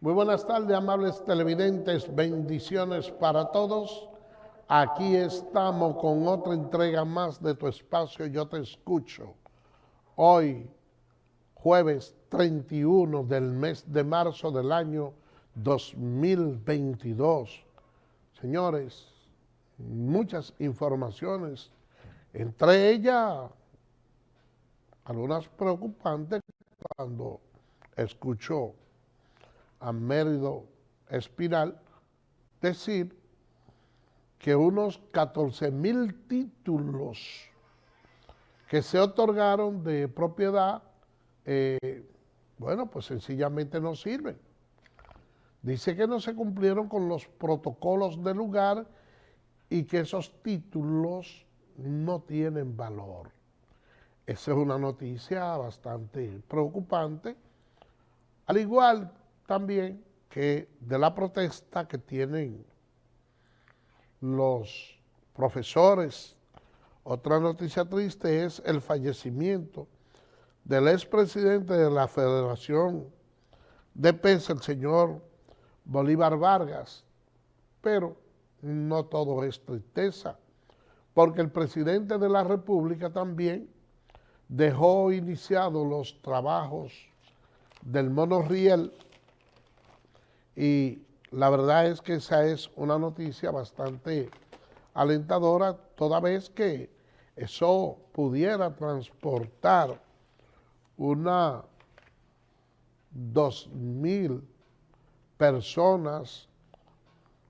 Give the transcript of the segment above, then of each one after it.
Muy buenas tardes, amables televidentes, bendiciones para todos. Aquí estamos con otra entrega más de tu espacio Yo Te Escucho. Hoy, jueves 31 del mes de marzo del año 2022. Señores, muchas informaciones, entre ellas algunas preocupantes cuando escucho a Mérido Espinal decir que unos 14,000 títulos que se otorgaron de propiedad, bueno, pues sencillamente no sirven. Dice que no se cumplieron con los protocolos del lugar y que esos títulos no tienen valor. Esa es una noticia bastante preocupante, al igual también que de la protesta que tienen los profesores. Otra noticia triste es el fallecimiento del expresidente de la Federación de PES, el señor Bolívar Vargas. Pero no todo es tristeza, porque el presidente de la República también dejó iniciados los trabajos del monorriel y la verdad es que esa es una noticia bastante alentadora, toda vez que eso pudiera transportar unas 2,000 personas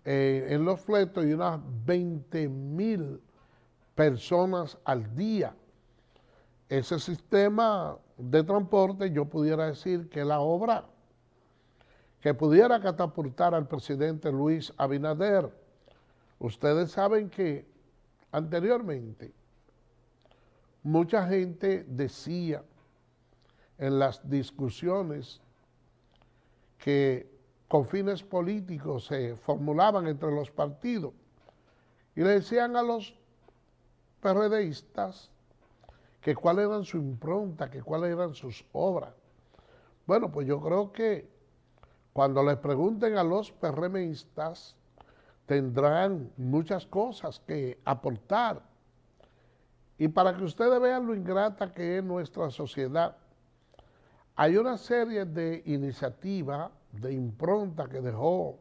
en los fletos y unas 20,000 personas al día. Ese sistema de transporte, yo pudiera decir que la obra que pudiera catapultar al presidente Luis Abinader. Ustedes saben que anteriormente mucha gente decía en las discusiones que con fines políticos se formulaban entre los partidos y le decían a los PRDistas que cuál era su impronta, que cuáles eran sus obras. Bueno, pues yo creo que cuando les pregunten a los PRMistas, tendrán muchas cosas que aportar. Y para que ustedes vean lo ingrata que es nuestra sociedad, hay una serie de iniciativas, de impronta que dejó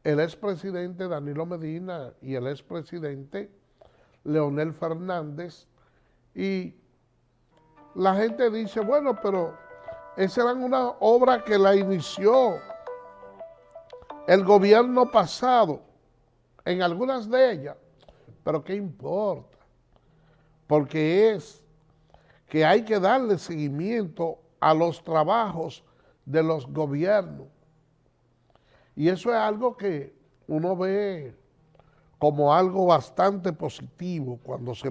el expresidente Danilo Medina y el expresidente Leonel Fernández, y la gente dice, bueno, pero esa era una obra que la inició el gobierno pasado, en algunas de ellas, pero ¿qué importa? Porque es que hay que darle seguimiento a los trabajos de los gobiernos. Y eso es algo que uno ve como algo bastante positivo cuando se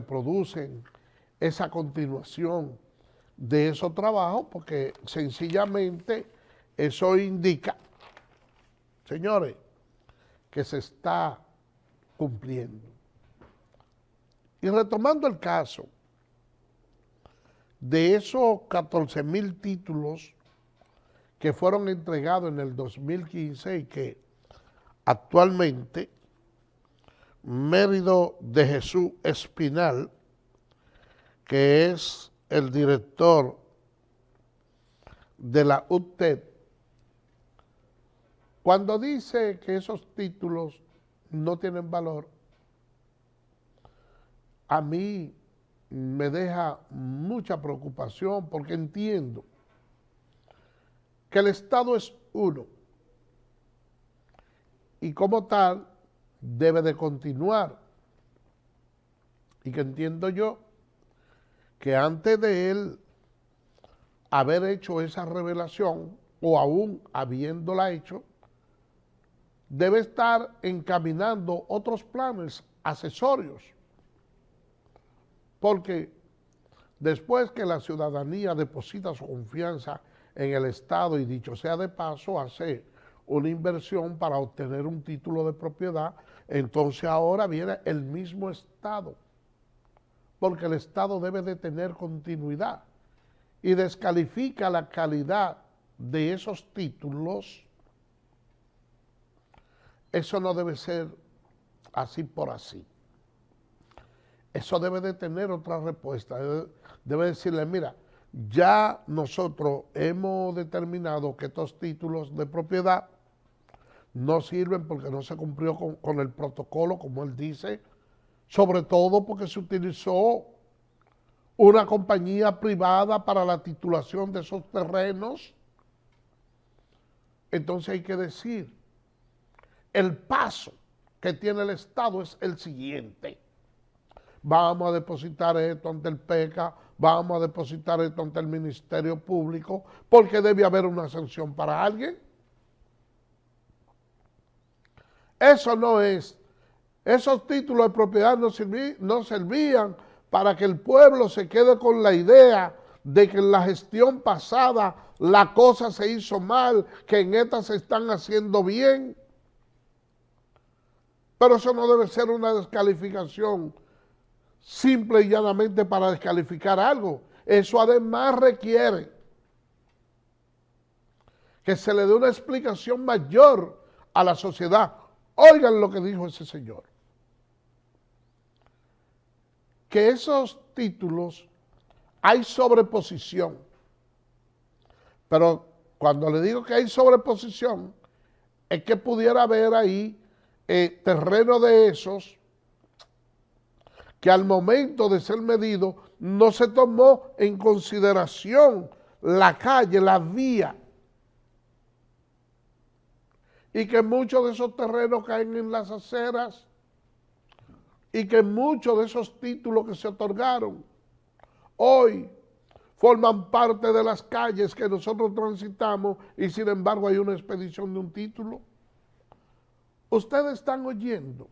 producen esa continuación de esos trabajos, porque sencillamente eso indica, señores, que se está cumpliendo. Y retomando el caso de esos 14,000 títulos que fueron entregados en el 2015 y que actualmente Mérido de Jesús Espinal, que es el director de la UTED, cuando dice que esos títulos no tienen valor, a mí me deja mucha preocupación, porque entiendo que el Estado es uno y como tal debe de continuar, y que entiendo yo que antes de él haber hecho esa revelación, o aún habiéndola hecho, debe estar encaminando otros planes accesorios, porque después que la ciudadanía deposita su confianza en el Estado, y dicho sea de paso, hace una inversión para obtener un título de propiedad, entonces ahora viene el mismo Estado, porque el Estado debe de tener continuidad, y descalifica la calidad de esos títulos, eso no debe ser así por así. Eso debe de tener otra respuesta. Debe decirle, mira, ya nosotros hemos determinado que estos títulos de propiedad no sirven porque no se cumplió con el protocolo, como él dice, sobre todo porque se utilizó una compañía privada para la titulación de esos terrenos. Entonces hay que decir, el paso que tiene el Estado es el siguiente. Vamos a depositar esto ante el PECA, vamos a depositar esto ante el Ministerio Público, porque debe haber una sanción para alguien. Eso no es. Esos títulos de propiedad no servían para que el pueblo se quede con la idea de que en la gestión pasada la cosa se hizo mal, que en esta se están haciendo bien. Pero eso no debe ser una descalificación simple y llanamente para descalificar algo. Eso además requiere que se le dé una explicación mayor a la sociedad. Oigan lo que dijo ese señor. Que esos títulos hay sobreposición. Pero cuando le digo que hay sobreposición, es que pudiera haber ahí terreno de esos que al momento de ser medido no se tomó en consideración la calle, la vía, y que muchos de esos terrenos caen en las aceras, y que muchos de esos títulos que se otorgaron hoy forman parte de las calles que nosotros transitamos y sin embargo hay una expedición de un título. Ustedes están oyendo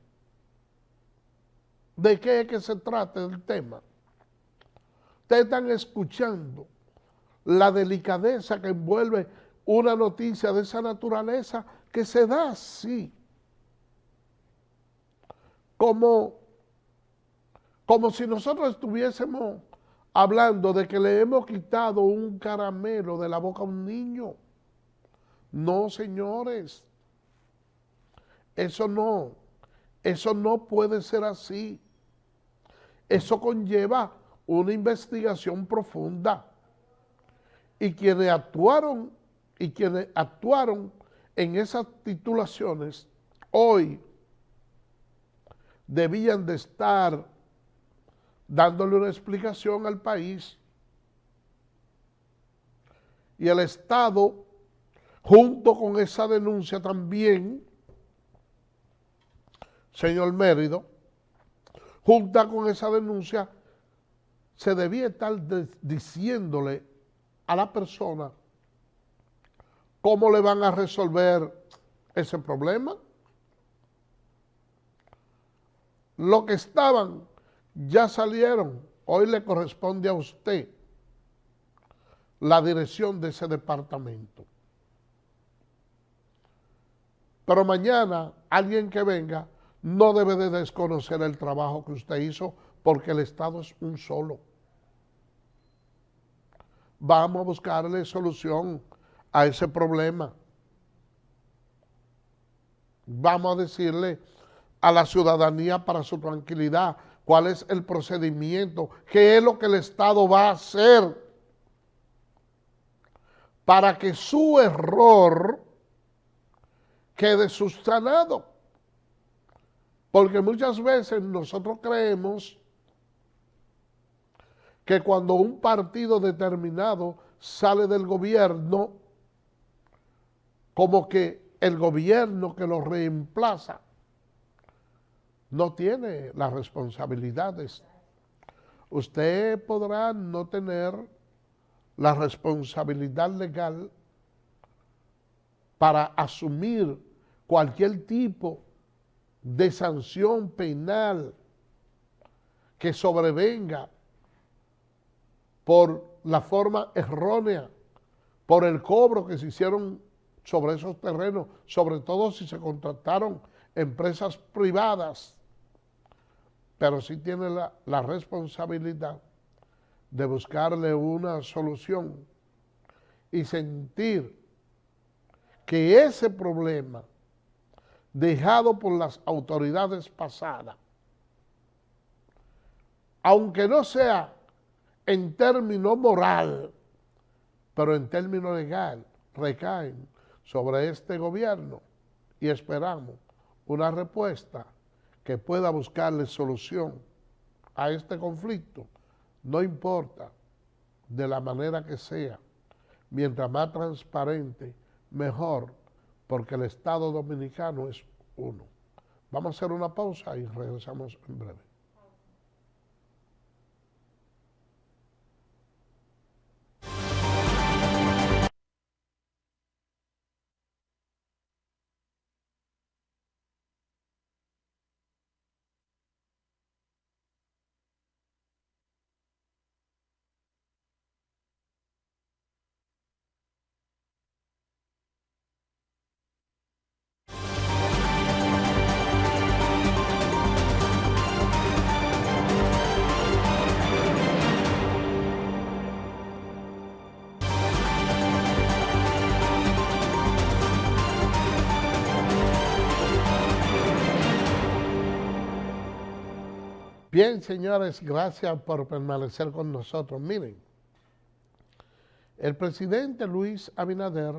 de qué es que se trata el tema. Ustedes están escuchando la delicadeza que envuelve una noticia de esa naturaleza que se da así, como si nosotros estuviésemos hablando de que le hemos quitado un caramelo de la boca a un niño. No, señores, eso no puede ser así. Eso conlleva una investigación profunda. Y quienes actuaron en esas titulaciones hoy debían de estar dándole una explicación al país. Y el Estado, junto con esa denuncia también, señor Mérido, junto con esa denuncia, se debía estar diciéndole a la persona cómo le van a resolver ese problema. Los que estaban ya salieron. Hoy le corresponde a usted la dirección de ese departamento. Pero mañana alguien que venga no debe de desconocer el trabajo que usted hizo porque el Estado es un solo. Vamos a buscarle solución a ese problema. Vamos a decirle a la ciudadanía para su tranquilidad cuál es el procedimiento, qué es lo que el Estado va a hacer para que su error quede subsanado. Porque muchas veces nosotros creemos que cuando un partido determinado sale del gobierno, como que el gobierno que lo reemplaza no tiene las responsabilidades. Usted podrá no tener la responsabilidad legal para asumir cualquier tipo de sanción penal que sobrevenga por la forma errónea, por el cobro que se hicieron sobre esos terrenos, sobre todo si se contrataron empresas privadas, pero sí tiene la responsabilidad de buscarle una solución y sentir que ese problema dejado por las autoridades pasadas, aunque no sea en término moral, pero en términos legal, recaen sobre este gobierno y esperamos una respuesta que pueda buscarle solución a este conflicto, no importa de la manera que sea, mientras más transparente, mejor, porque el Estado Dominicano es uno. Vamos a hacer una pausa y regresamos en breve. Bien, señores, gracias por permanecer con nosotros. Miren, el presidente Luis Abinader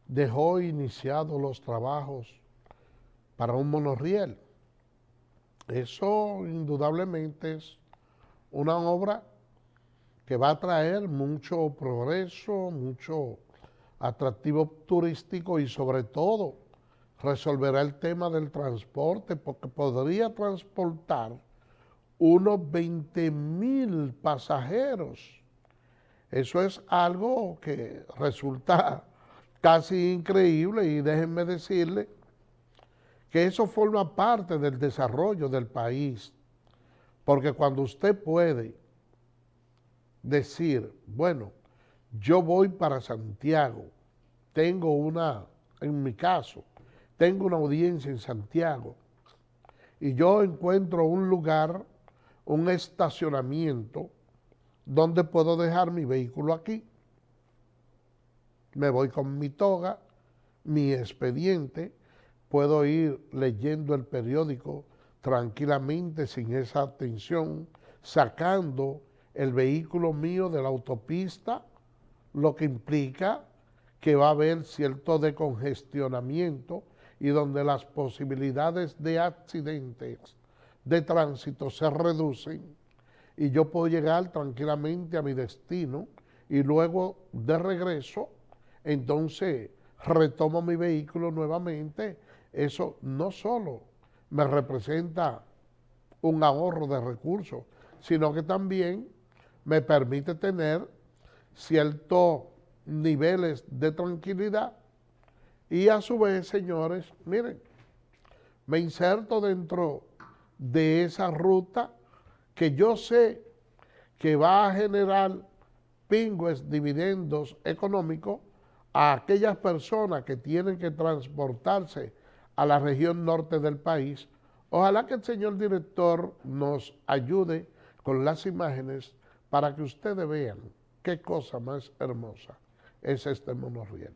dejó iniciados los trabajos para un monorriel. Eso indudablemente es una obra que va a traer mucho progreso, mucho atractivo turístico y sobre todo resolverá el tema del transporte porque podría transportar unos 20,000 pasajeros. Eso es algo que resulta casi increíble y déjenme decirle que eso forma parte del desarrollo del país, porque cuando usted puede decir, bueno, yo voy para Santiago, en mi caso, tengo una audiencia en Santiago y yo encuentro un lugar, un estacionamiento donde puedo dejar mi vehículo aquí. Me voy con mi toga, mi expediente, puedo ir leyendo el periódico tranquilamente sin esa tensión, sacando el vehículo mío de la autopista, lo que implica que va a haber cierto decongestionamiento y donde las posibilidades de accidentes de tránsito se reducen y yo puedo llegar tranquilamente a mi destino y luego de regreso, entonces retomo mi vehículo nuevamente. Eso no solo me representa un ahorro de recursos, sino que también me permite tener ciertos niveles de tranquilidad y a su vez, señores, miren, me inserto dentro de esa ruta que yo sé que va a generar pingües dividendos económicos a aquellas personas que tienen que transportarse a la región norte del país. Ojalá que el señor director nos ayude con las imágenes para que ustedes vean qué cosa más hermosa es este monorriel.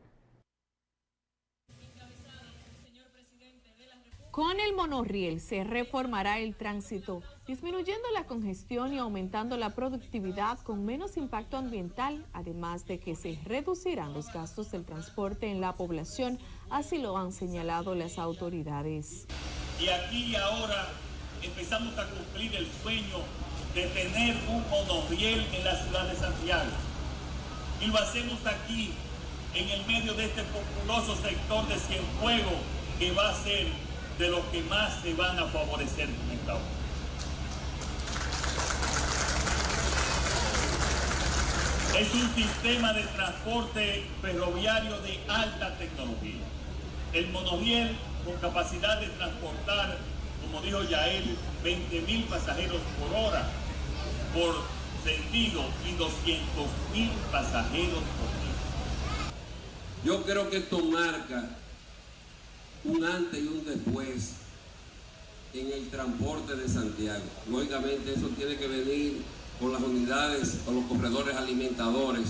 Con el monorriel se reformará el tránsito, disminuyendo la congestión y aumentando la productividad con menos impacto ambiental, además de que se reducirán los gastos del transporte en la población, así lo han señalado las autoridades. Y aquí y ahora empezamos a cumplir el sueño de tener un monorriel en la ciudad de Santiago. Y lo hacemos aquí, en el medio de este populoso sector de Cienfuegos, que va a ser de los que más se van a favorecer con esta obra. Es un sistema de transporte ferroviario de alta tecnología. El monorriel con capacidad de transportar, como dijo Yael, 20,000 pasajeros por hora por sentido y 200,000 pasajeros por día. Yo creo que esto marca un antes y un después en el transporte de Santiago. Lógicamente eso tiene que venir con las unidades o los corredores alimentadores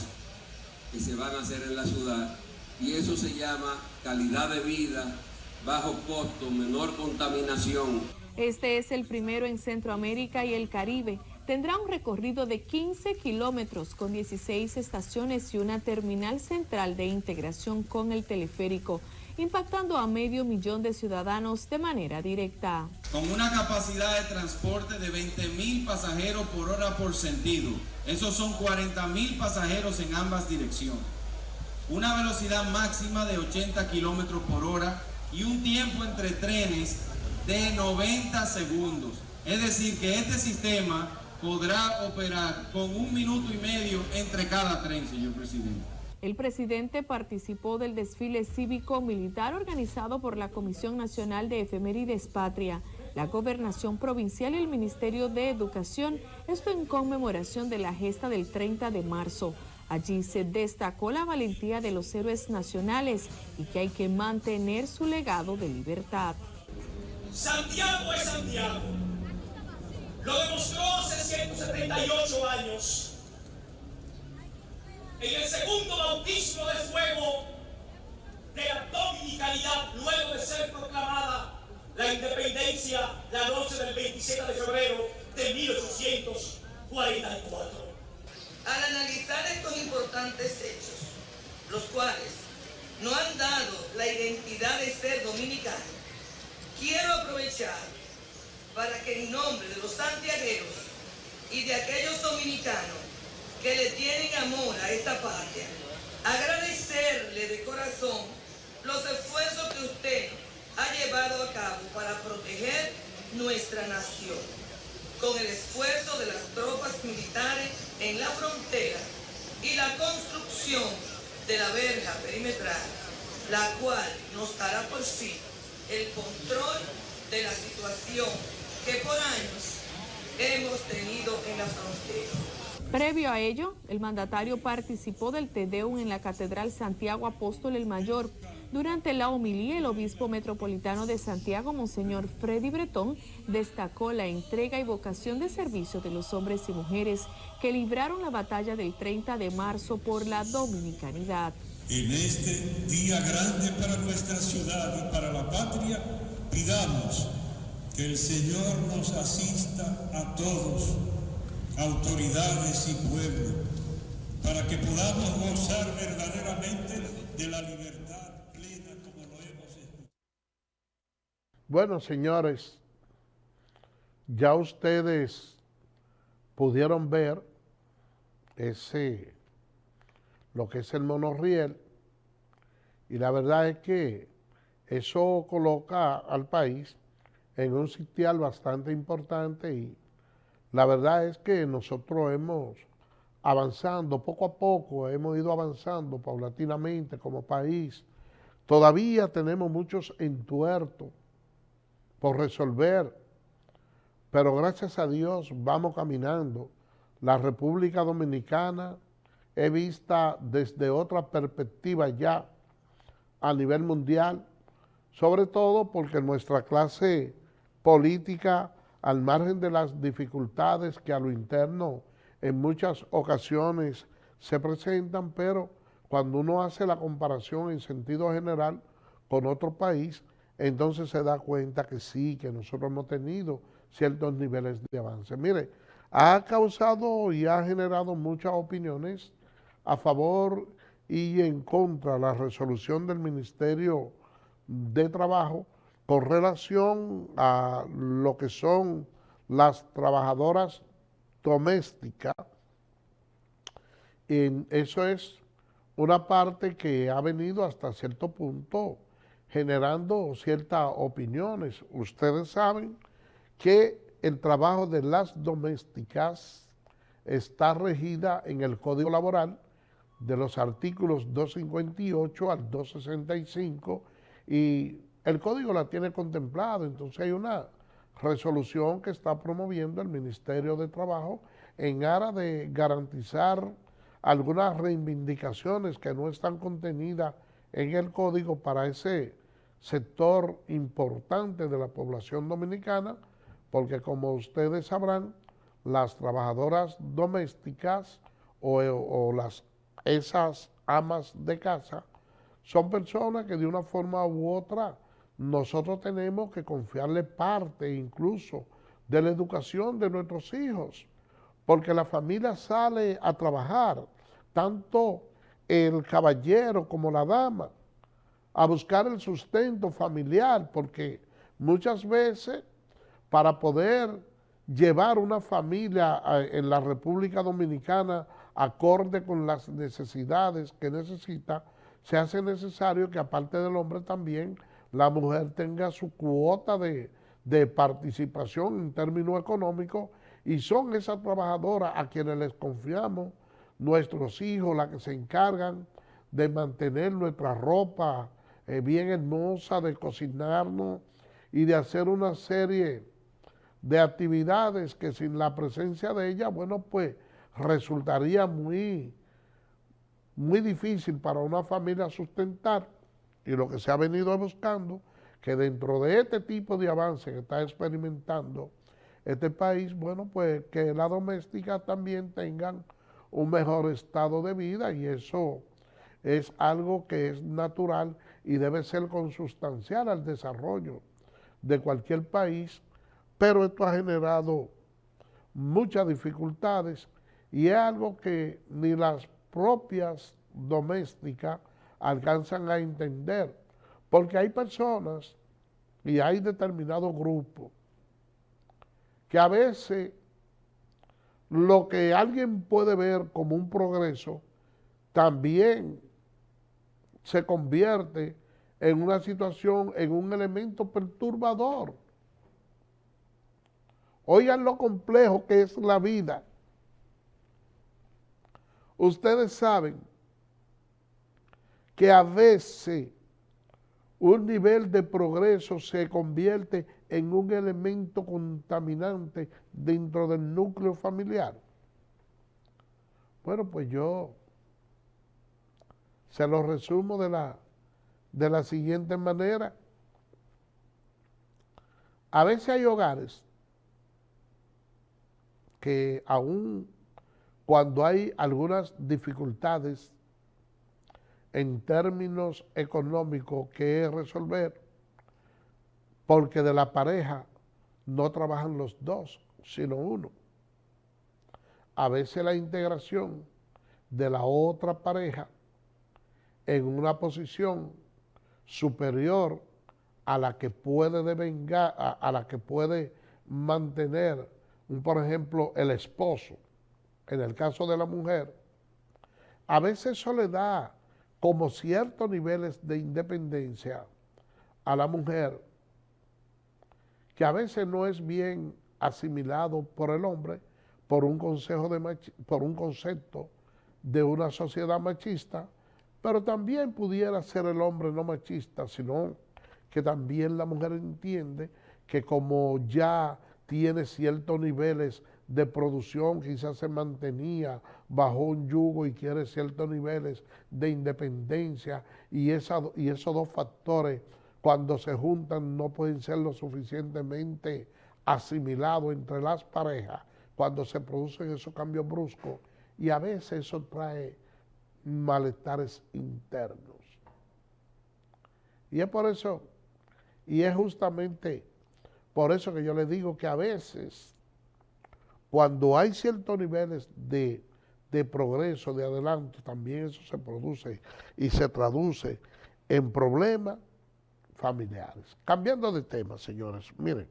que se van a hacer en la ciudad y eso se llama calidad de vida, bajo costo, menor contaminación. Este es el primero en Centroamérica y el Caribe. Tendrá un recorrido de 15 kilómetros con 16 estaciones y una terminal central de integración con el teleférico, impactando a 500,000 de ciudadanos de manera directa. Con una capacidad de transporte de 20.000 pasajeros por hora por sentido. Esos son 40.000 pasajeros en ambas direcciones. Una velocidad máxima de 80 kilómetros por hora y un tiempo entre trenes de 90 segundos. Es decir, que este sistema podrá operar con 1 minuto y medio entre cada tren, señor presidente. El presidente participó del desfile cívico-militar organizado por la Comisión Nacional de Efemérides Patria, la Gobernación Provincial y el Ministerio de Educación, esto en conmemoración de la gesta del 30 de marzo. Allí se destacó la valentía de los héroes nacionales y que hay que mantener su legado de libertad. Santiago es Santiago. Lo demostró hace 178 años. En el segundo bautismo de fuego de la dominicanidad, luego de ser proclamada la independencia la noche del 27 de febrero de 1844. Al analizar estos importantes hechos, los cuales no han dado la identidad de ser dominicano, quiero aprovechar para que en nombre de los santiagueros y de aquellos dominicanos que le tienen amor a esta patria, agradecerle de corazón los esfuerzos que usted ha llevado a cabo para proteger nuestra nación, con el esfuerzo de las tropas militares en la frontera y la construcción de la verja perimetral, la cual nos dará por fin el control de la situación que por años hemos tenido en la frontera. Previo a ello, el mandatario participó del Te Deum en la Catedral Santiago Apóstol el Mayor. Durante la homilía, el obispo metropolitano de Santiago, Monseñor Freddy Bretón, destacó la entrega y vocación de servicio de los hombres y mujeres que libraron la batalla del 30 de marzo por la dominicanidad. En este día grande para nuestra ciudad y para la patria, pidamos que el Señor nos asista a todos, autoridades y pueblo, para que podamos gozar verdaderamente de la libertad plena como lo hemos escuchado. Bueno, señores, ya ustedes pudieron ver lo que es el monorriel, y la verdad es que eso coloca al país en un sitial bastante importante, y la verdad es que nosotros hemos avanzando poco a poco, hemos ido avanzando paulatinamente como país. Todavía tenemos muchos entuertos por resolver, pero gracias a Dios vamos caminando. La República Dominicana es vista desde otra perspectiva ya a nivel mundial, sobre todo porque nuestra clase política, al margen de las dificultades que a lo interno en muchas ocasiones se presentan, pero cuando uno hace la comparación en sentido general con otro país, entonces se da cuenta que sí, que nosotros hemos tenido ciertos niveles de avance. Mire, ha causado y ha generado muchas opiniones a favor y en contra de la resolución del Ministerio de Trabajo con relación a lo que son las trabajadoras domésticas. Eso es una parte que ha venido hasta cierto punto generando ciertas opiniones. Ustedes saben que el trabajo de las domésticas está regida en el Código Laboral de los artículos 258 al 265, y el Código la tiene contemplado. Entonces hay una resolución que está promoviendo el Ministerio de Trabajo en aras de garantizar algunas reivindicaciones que no están contenidas en el Código para ese sector importante de la población dominicana, porque como ustedes sabrán, las trabajadoras domésticas o esas amas de casa son personas que de una forma u otra nosotros tenemos que confiarle parte incluso de la educación de nuestros hijos, porque la familia sale a trabajar, tanto el caballero como la dama, a buscar el sustento familiar, porque muchas veces para poder llevar una familia en la República Dominicana acorde con las necesidades que necesita, se hace necesario que aparte del hombre también la mujer tenga su cuota de participación en términos económicos, y son esas trabajadoras a quienes les confiamos, nuestros hijos, las que se encargan de mantener nuestra ropa bien hermosa, de cocinarnos y de hacer una serie de actividades que sin la presencia de ella, bueno, pues resultaría muy difícil para una familia sustentar. Y lo que se ha venido buscando, que dentro de este tipo de avance que está experimentando este país, bueno, pues que las domésticas también tengan un mejor estado de vida, y eso es algo que es natural y debe ser consustancial al desarrollo de cualquier país, pero esto ha generado muchas dificultades y es algo que ni las propias domésticas alcanzan a entender, porque hay personas y hay determinados grupos que a veces lo que alguien puede ver como un progreso también se convierte en una situación, en un elemento perturbador. Oigan lo complejo que es la vida. Ustedes saben que a veces un nivel de progreso se convierte en un elemento contaminante dentro del núcleo familiar. Bueno, pues yo se lo resumo de la siguiente manera. A veces hay hogares que aún cuando hay algunas dificultades en términos económicos que resolver, porque de la pareja no trabajan los dos, sino uno. A veces la integración de la otra pareja en una posición superior a la que puede devengar, a la que puede mantener, por ejemplo, el esposo, en el caso de la mujer, a veces eso le da como ciertos niveles de independencia a la mujer, que a veces no es bien asimilado por el hombre por un concepto de una sociedad machista, pero también pudiera ser el hombre no machista, sino que también la mujer entiende que como ya tiene ciertos niveles de producción, quizás se mantenía bajo un yugo y quiere ciertos niveles de independencia, y esos dos factores cuando se juntan no pueden ser lo suficientemente asimilados entre las parejas cuando se producen esos cambios bruscos, y a veces eso trae malestares internos. Y es por eso, y es justamente por eso que yo le digo que a veces, cuando hay ciertos niveles de progreso, de adelanto, también eso se produce y se traduce en problemas familiares. Cambiando de tema, señores, miren,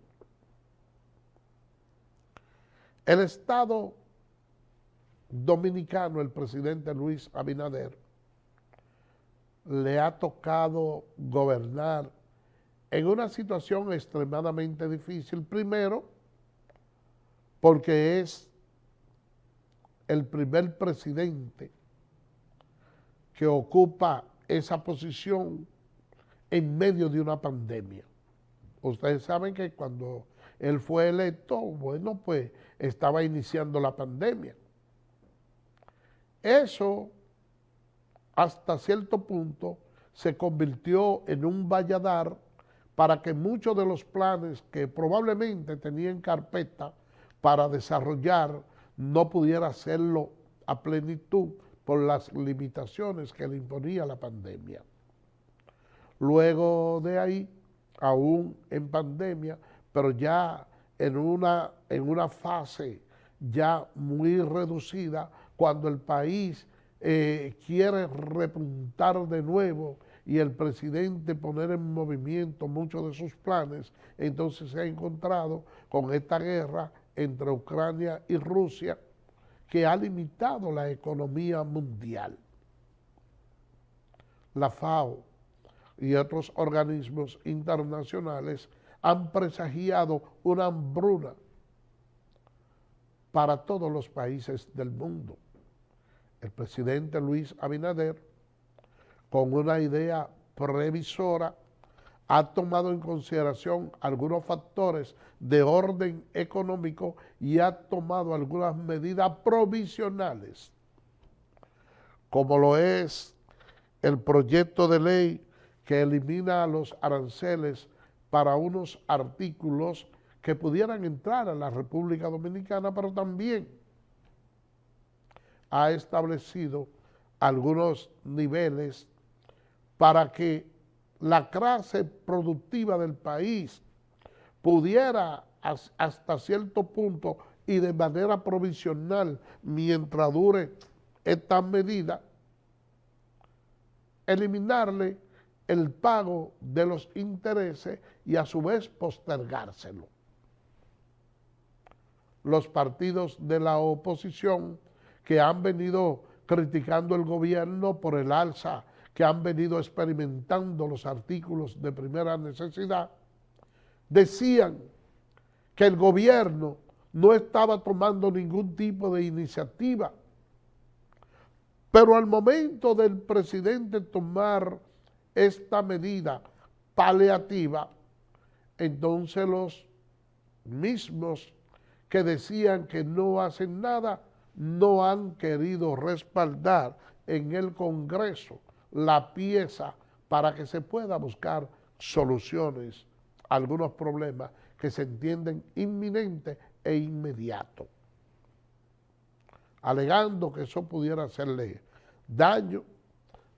el Estado dominicano, el presidente Luis Abinader, le ha tocado gobernar en una situación extremadamente difícil, primero porque es el primer presidente que ocupa esa posición en medio de una pandemia. Ustedes saben que cuando él fue electo, bueno, pues estaba iniciando la pandemia. Eso, hasta cierto punto, se convirtió en un valladar para que muchos de los planes que probablemente tenía en carpeta para desarrollar no pudiera hacerlo a plenitud por las limitaciones que le imponía la pandemia. Luego de ahí, aún en pandemia, pero ya en una fase ya muy reducida, cuando el país quiere repuntar de nuevo y el presidente poner en movimiento muchos de sus planes, entonces se ha encontrado con esta guerra entre Ucrania y Rusia que ha limitado la economía mundial. La FAO y otros organismos internacionales han presagiado una hambruna para todos los países del mundo. El presidente Luis Abinader, con una idea previsora, ha tomado en consideración algunos factores de orden económico y ha tomado algunas medidas provisionales, como lo es el proyecto de ley que elimina los aranceles para unos artículos que pudieran entrar a la República Dominicana, pero también ha establecido algunos niveles para que la clase productiva del país pudiera hasta cierto punto y de manera provisional, mientras dure esta medida, eliminarle el pago de los intereses y a su vez postergárselo. Los partidos de la oposición que han venido criticando el gobierno por el alza que han venido experimentando los artículos de primera necesidad, decían que el gobierno no estaba tomando ningún tipo de iniciativa. Pero al momento del presidente tomar esta medida paliativa, entonces los mismos que decían que no hacen nada, no han querido respaldar en el Congreso la pieza para que se pueda buscar soluciones a algunos problemas que se entienden inminentes e inmediatos, alegando que eso pudiera hacerle daño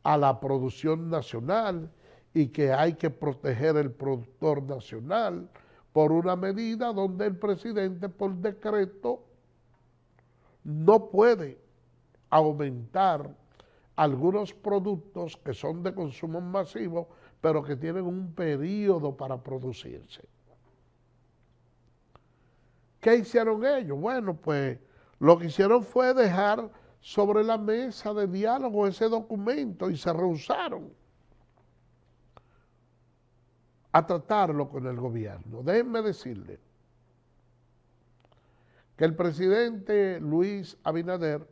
a la producción nacional y que hay que proteger el productor nacional por una medida donde el presidente por decreto no puede aumentar algunos productos que son de consumo masivo, pero que tienen un periodo para producirse. ¿Qué hicieron ellos? Bueno, pues lo que hicieron fue dejar sobre la mesa de diálogo ese documento y se rehusaron a tratarlo con el gobierno. Déjenme decirle que el presidente Luis Abinader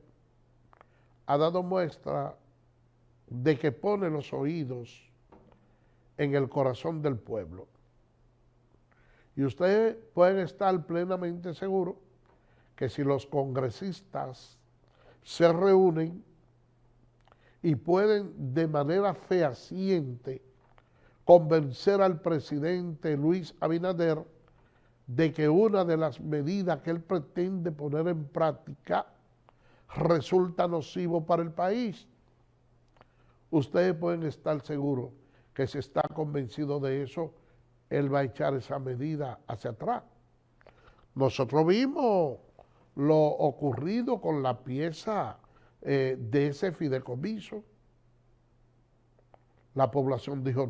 ha dado muestra de que pone los oídos en el corazón del pueblo. Y ustedes pueden estar plenamente seguros que si los congresistas se reúnen y pueden de manera fehaciente convencer al presidente Luis Abinader de que una de las medidas que él pretende poner en práctica resulta nocivo para el país, ustedes pueden estar seguros que si está convencido de eso, él va a echar esa medida hacia atrás. Nosotros vimos lo ocurrido con la pieza de ese fideicomiso. La población dijo,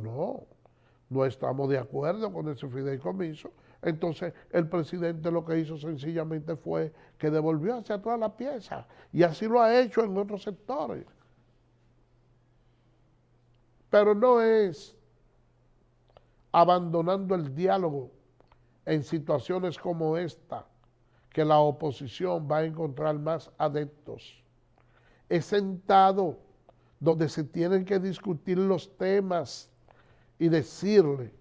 no estamos de acuerdo con ese fideicomiso. Entonces el presidente lo que hizo sencillamente fue que devolvió hacia atrás la pieza, y así lo ha hecho en otros sectores. Pero no es abandonando el diálogo en situaciones como esta que la oposición va a encontrar más adeptos. Es sentado donde se tienen que discutir los temas y decirle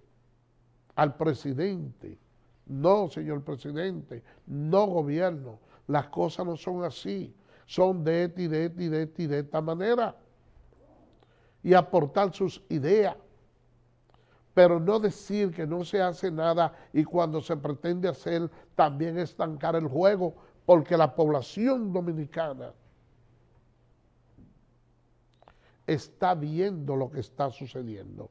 al presidente, no, señor presidente, no gobierno, las cosas no son así, son de esta y de esta y de esta y de esta manera, y aportar sus ideas, pero no decir que no se hace nada y cuando se pretende hacer también estancar el juego, porque la población dominicana está viendo lo que está sucediendo.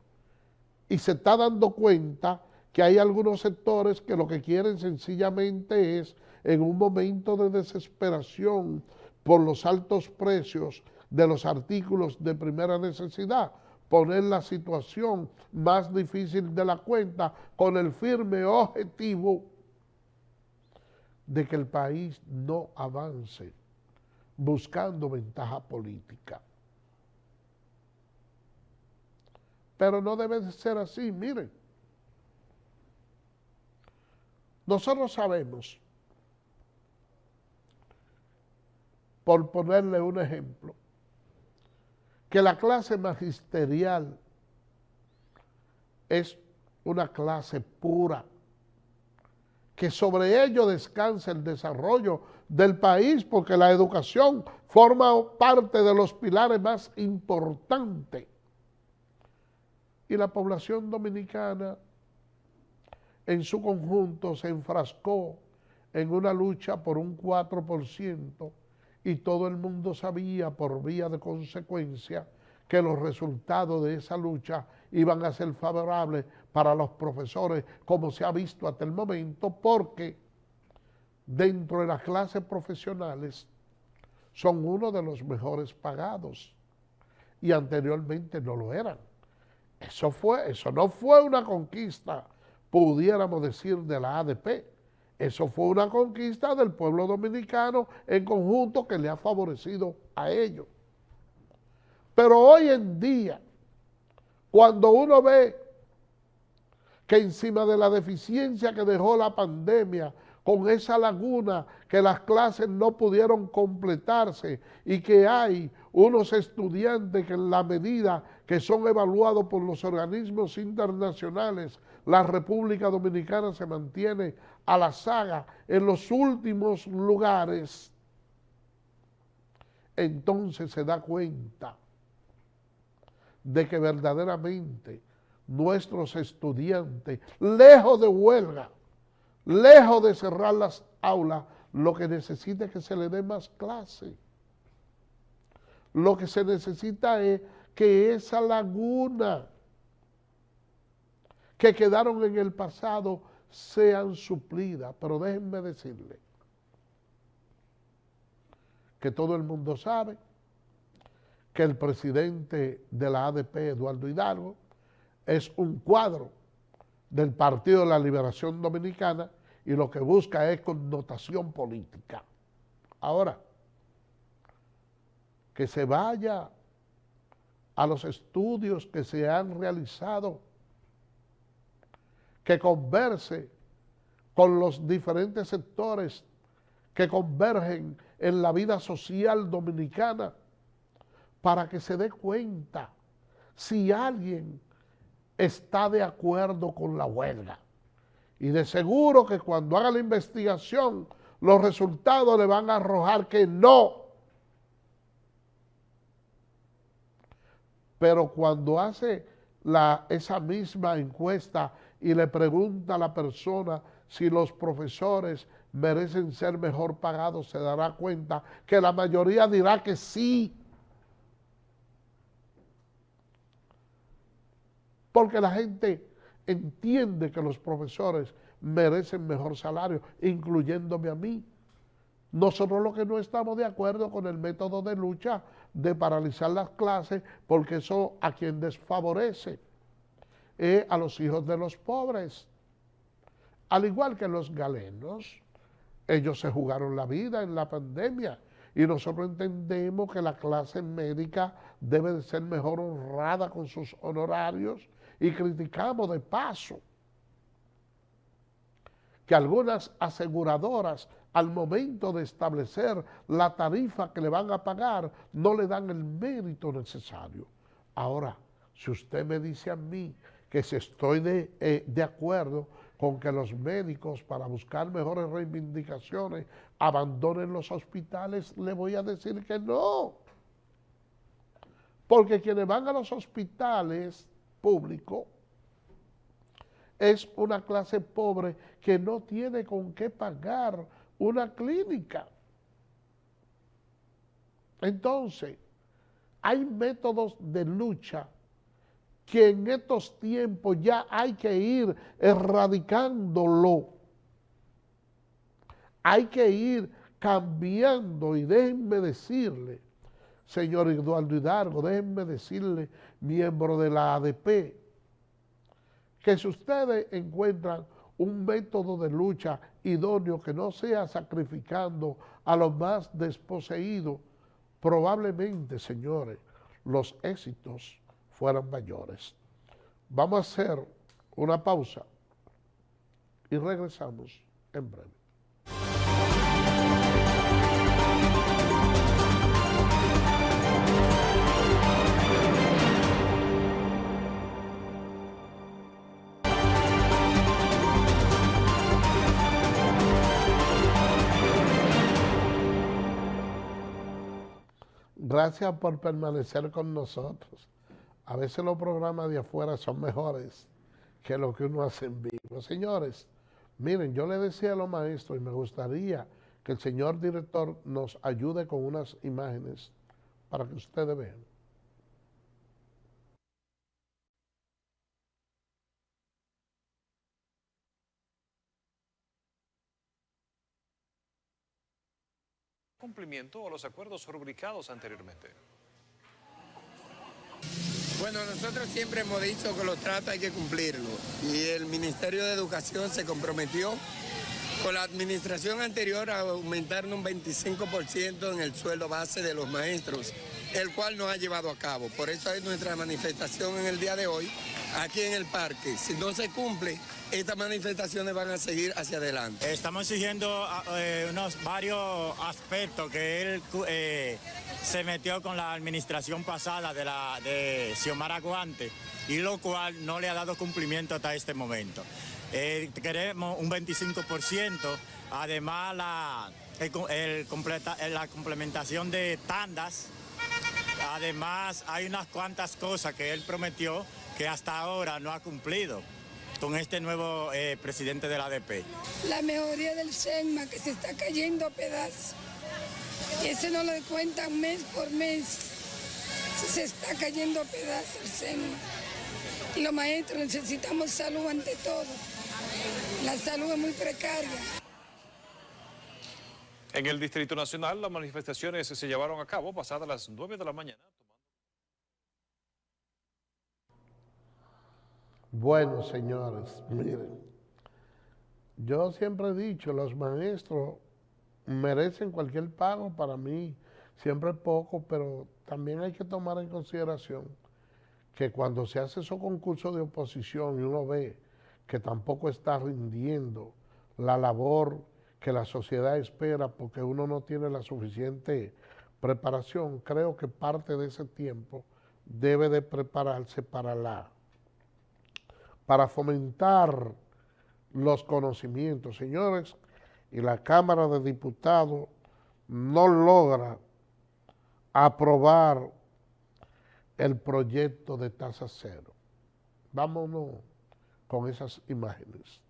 y se está dando cuenta que hay algunos sectores que lo que quieren sencillamente es, en un momento de desesperación por los altos precios de los artículos de primera necesidad, poner la situación más difícil de la cuenta con el firme objetivo de que el país no avance buscando ventaja política. Pero no debe de ser así, miren. Nosotros sabemos, por ponerle un ejemplo, que la clase magisterial es una clase pura, que sobre ello descansa el desarrollo del país, porque la educación forma parte de los pilares más importantes. Y la población dominicana en su conjunto se enfrascó en una lucha por un 4%, y todo el mundo sabía por vía de consecuencia que los resultados de esa lucha iban a ser favorables para los profesores, como se ha visto hasta el momento, porque dentro de las clases profesionales son uno de los mejores pagados y anteriormente no lo eran. Eso no fue una conquista, pudiéramos decir, de la ADP. Eso fue una conquista del pueblo dominicano en conjunto que le ha favorecido a ellos. Pero hoy en día, cuando uno ve que encima de la deficiencia que dejó la pandemia, con esa laguna que las clases no pudieron completarse y que hay unos estudiantes que en la medida que son evaluados por los organismos internacionales, la República Dominicana se mantiene a la zaga en los últimos lugares, entonces se da cuenta de que verdaderamente nuestros estudiantes, lejos de huelga, lejos de cerrar las aulas, lo que necesita es que se le dé más clase. Lo que se necesita es que esa laguna que quedaron en el pasado sean suplidas. Pero déjenme decirle que todo el mundo sabe que el presidente de la ADP, Eduardo Hidalgo, es un cuadro del Partido de la Liberación Dominicana y lo que busca es connotación política. Ahora, que se vaya a los estudios que se han realizado, que converse con los diferentes sectores que convergen en la vida social dominicana para que se dé cuenta si alguien está de acuerdo con la huelga. Y de seguro que cuando haga la investigación, los resultados le van a arrojar que no. Pero cuando hace esa misma encuesta y le pregunta a la persona si los profesores merecen ser mejor pagados, se dará cuenta que la mayoría dirá que sí. Porque la gente entiende que los profesores merecen mejor salario, incluyéndome a mí. Nosotros lo que no estamos de acuerdo con el método de lucha de paralizar las clases, porque eso a quien desfavorece es a los hijos de los pobres. Al igual que los galenos, ellos se jugaron la vida en la pandemia y nosotros entendemos que la clase médica debe de ser mejor honrada con sus honorarios y criticamos de paso que algunas aseguradoras al momento de establecer la tarifa que le van a pagar no le dan el mérito necesario. Ahora, si usted me dice a mí que si estoy de acuerdo con que los médicos para buscar mejores reivindicaciones abandonen los hospitales, le voy a decir que no. Porque quienes van a los hospitales públicos es una clase pobre que no tiene con qué pagar una clínica. Entonces, hay métodos de lucha que en estos tiempos ya hay que ir erradicándolo. Hay que ir cambiando, y déjenme decirle, señor Eduardo Hidalgo, déjenme decirle, miembro de la ADP, que si ustedes encuentran un método de lucha idóneo que no sea sacrificando a los más desposeídos, probablemente, señores, los éxitos fueran mayores. Vamos a hacer una pausa y regresamos en breve. Gracias por permanecer con nosotros. A veces los programas de afuera son mejores que lo que uno hace en vivo. Señores, miren, yo le decía a los maestros y me gustaría que el señor director nos ayude con unas imágenes para que ustedes vean. Cumplimiento a los acuerdos rubricados anteriormente. Bueno, nosotros siempre hemos dicho que los tratos hay que cumplirlo y el Ministerio de Educación se comprometió con la administración anterior a aumentar un 25% en el sueldo base de los maestros, el cual no ha llevado a cabo. Por eso es nuestra manifestación en el día de hoy, aquí en el parque. Si no se cumple, estas manifestaciones van a seguir hacia adelante. Estamos exigiendo varios aspectos que él se metió con la administración pasada de Xiomara Guante, y lo cual no le ha dado cumplimiento hasta este momento. Queremos un 25%, además la complementación de tandas. Además, hay unas cuantas cosas que él prometió que hasta ahora no ha cumplido con este nuevo presidente de la ADP. La mejoría del SEGMA, que se está cayendo a pedazos. Y eso no lo cuentan mes por mes. Se está cayendo a pedazos el SEGMA. Y los maestros necesitamos salud ante todo. La salud es muy precaria. En el Distrito Nacional, las manifestaciones se llevaron a cabo pasadas las 9 de la mañana. Bueno, señores, miren, yo siempre he dicho, los maestros merecen cualquier pago, para mí siempre es poco, pero también hay que tomar en consideración que cuando se hace esos concursos de oposición y uno ve que tampoco está rindiendo la labor que la sociedad espera porque uno no tiene la suficiente preparación, creo que parte de ese tiempo debe de prepararse para fomentar los conocimientos, señores, y la Cámara de Diputados no logra aprobar el proyecto de tasa cero. Vámonos con esas imágenes.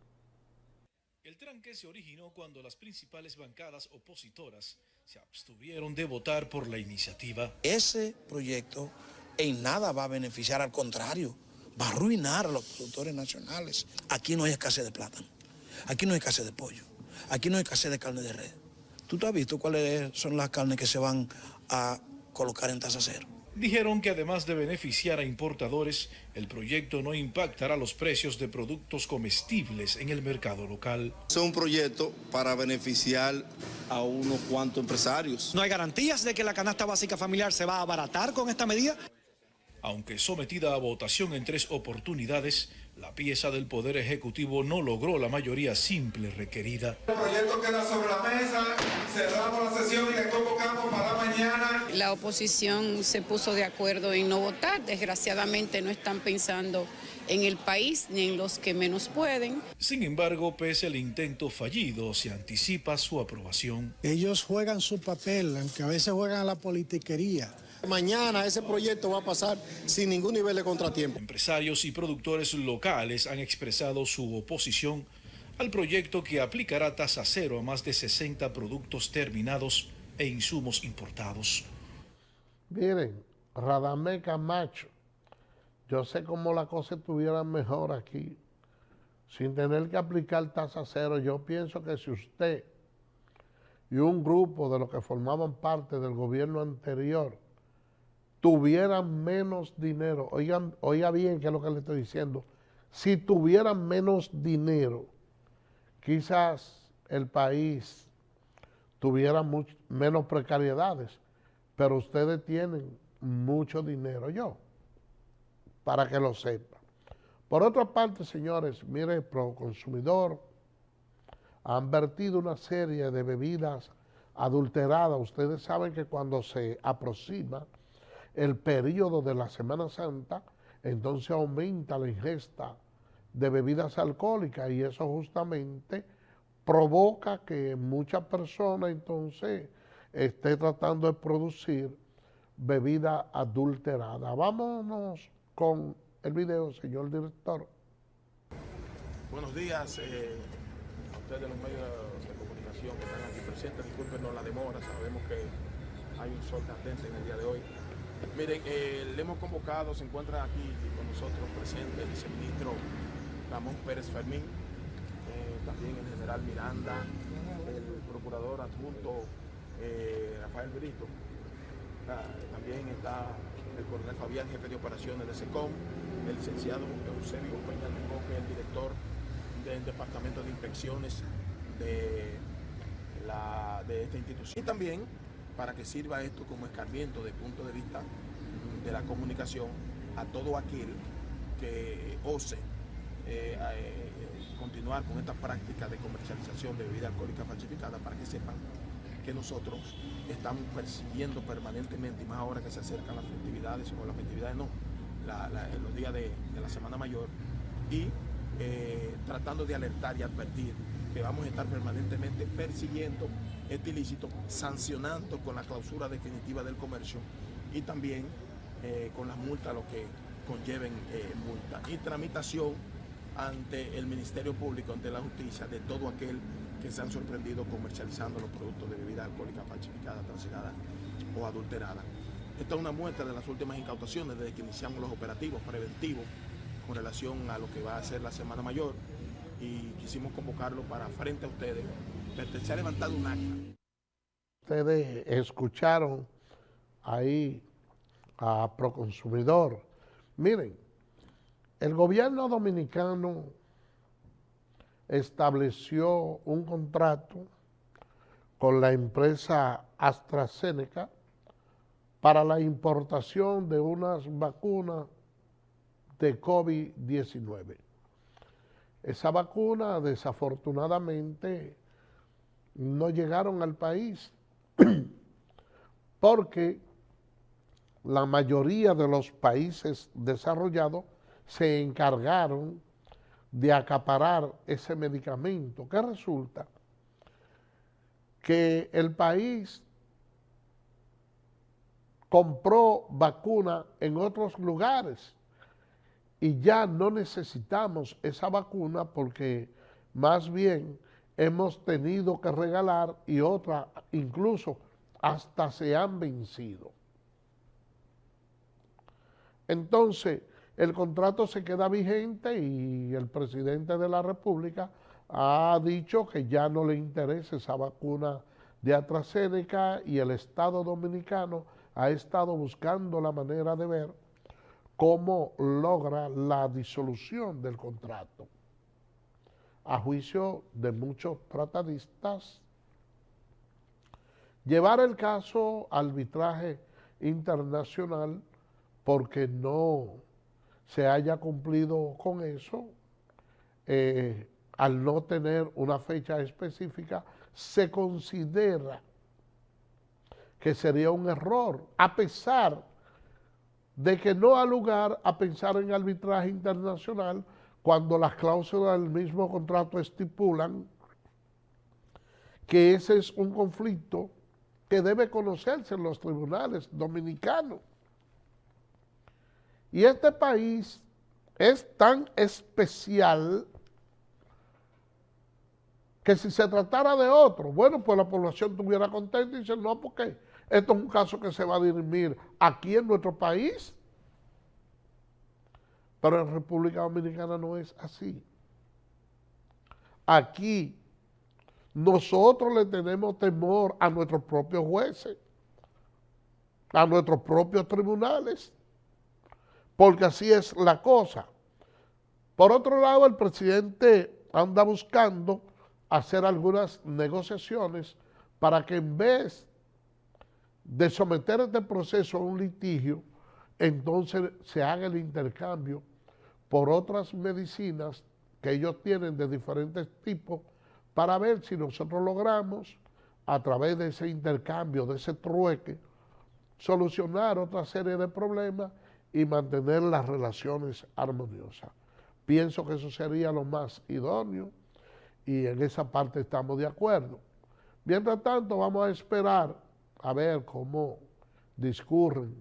El tranque se originó cuando las principales bancadas opositoras se abstuvieron de votar por la iniciativa. Ese proyecto en nada va a beneficiar, al contrario, va a arruinar a los productores nacionales. Aquí no hay escasez de plátano, aquí no hay escasez de pollo, aquí no hay escasez de carne de res. ¿Tú te has visto cuáles son las carnes que se van a colocar en tasa cero? Dijeron que además de beneficiar a importadores, el proyecto no impactará los precios de productos comestibles en el mercado local. Es un proyecto para beneficiar a unos cuantos empresarios. ¿No hay garantías de que la canasta básica familiar se va a abaratar con esta medida? Aunque sometida a votación en 3 oportunidades, la pieza del Poder Ejecutivo no logró la mayoría simple requerida. El proyecto queda sobre la mesa, cerramos la sesión y le convocamos para mañana. La oposición se puso de acuerdo en no votar. Desgraciadamente no están pensando en el país ni en los que menos pueden. Sin embargo, pese al intento fallido, se anticipa su aprobación. Ellos juegan su papel, aunque a veces juegan a la politiquería. Mañana ese proyecto va a pasar sin ningún nivel de contratiempo. Empresarios y productores locales han expresado su oposición al proyecto que aplicará tasa cero a más de 60 productos terminados e insumos importados. Miren, Radamés Camacho, yo sé cómo las cosas estuvieran mejor aquí, sin tener que aplicar tasa cero. Yo pienso que si usted y un grupo de los que formaban parte del gobierno anterior tuvieran menos dinero, oiga bien qué es lo que le estoy diciendo, si tuvieran menos dinero, quizás el país tuviera menos precariedades, pero ustedes tienen mucho dinero, para que lo sepa. Por otra parte, señores, mire, Proconsumidor han vertido una serie de bebidas adulteradas. Ustedes saben que cuando se aproxima el periodo de la Semana Santa, entonces aumenta la ingesta de bebidas alcohólicas y eso justamente provoca que muchas personas entonces esté tratando de producir bebida adulterada. Vámonos con el video, señor director. Buenos días a ustedes los medios de comunicación que están aquí presentes. Discúlpenos la demora, sabemos que hay un sol candente en el día de hoy. Miren, le hemos convocado, se encuentra aquí con nosotros presente el viceministro Ramón Pérez Fermín, también el general Miranda, el procurador adjunto Rafael Brito, también está el coronel Fabián, jefe de operaciones de SECOM, el licenciado Eusebio Peña Lugo, que es el director del Departamento de Inspecciones de esta institución. Y también, para que sirva esto como escarmiento desde el punto de vista de la comunicación, a todo aquel que ose continuar con esta práctica de comercialización de bebida alcohólica falsificada, para que sepan que nosotros estamos persiguiendo permanentemente, y más ahora que se acercan las festividades, o las festividades no, los días de la Semana Mayor, y tratando de alertar y advertir que vamos a estar permanentemente persiguiendo este ilícito, sancionando con la clausura definitiva del comercio y también con las multas, lo que conlleven multa y tramitación ante el Ministerio Público, ante la justicia, de todo aquel que se han sorprendido comercializando los productos de bebida alcohólica falsificada, transgedada o adulterada. Esta es una muestra de las últimas incautaciones desde que iniciamos los operativos preventivos con relación a lo que va a ser la Semana Mayor, y quisimos convocarlo para, frente a ustedes, se ha levantado un acta. Ustedes escucharon ahí a Proconsumidor. Miren, el gobierno dominicano estableció un contrato con la empresa AstraZeneca para la importación de unas vacunas de COVID-19. Esa vacuna, desafortunadamente, no llegaron al país porque la mayoría de los países desarrollados se encargaron de acaparar ese medicamento. ¿Qué resulta? Que el país compró vacuna en otros lugares y ya no necesitamos esa vacuna porque más bien hemos tenido que regalar, y otras incluso hasta se han vencido. Entonces, el contrato se queda vigente y el presidente de la República ha dicho que ya no le interesa esa vacuna de AstraZeneca, y el Estado Dominicano ha estado buscando la manera de ver cómo logra la disolución del contrato. A juicio de muchos tratadistas, llevar el caso a arbitraje internacional porque no se haya cumplido con eso, al no tener una fecha específica, se considera que sería un error, a pesar de que no ha lugar a pensar en arbitraje internacional cuando las cláusulas del mismo contrato estipulan que ese es un conflicto que debe conocerse en los tribunales dominicanos. Y este país es tan especial que si se tratara de otro, bueno, pues la población estuviera contenta y dice, no, porque esto es un caso que se va a dirimir aquí en nuestro país. Pero en República Dominicana no es así. Aquí nosotros le tenemos temor a nuestros propios jueces, a nuestros propios tribunales, porque así es la cosa. Por otro lado, el presidente anda buscando hacer algunas negociaciones para que en vez de someter este proceso a un litigio, entonces se haga el intercambio por otras medicinas que ellos tienen de diferentes tipos para ver si nosotros logramos, a través de ese intercambio, de ese trueque, solucionar otra serie de problemas y mantener las relaciones armoniosas. Pienso que eso sería lo más idóneo y en esa parte estamos de acuerdo. Mientras tanto, vamos a esperar a ver cómo discurren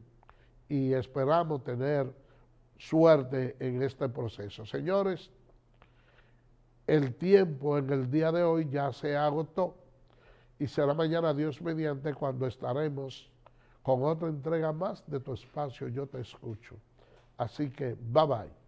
y esperamos tener suerte en este proceso. Señores, el tiempo en el día de hoy ya se agotó y será mañana, Dios mediante, cuando estaremos con otra entrega más de tu espacio Yo Te Escucho. Así que, bye bye.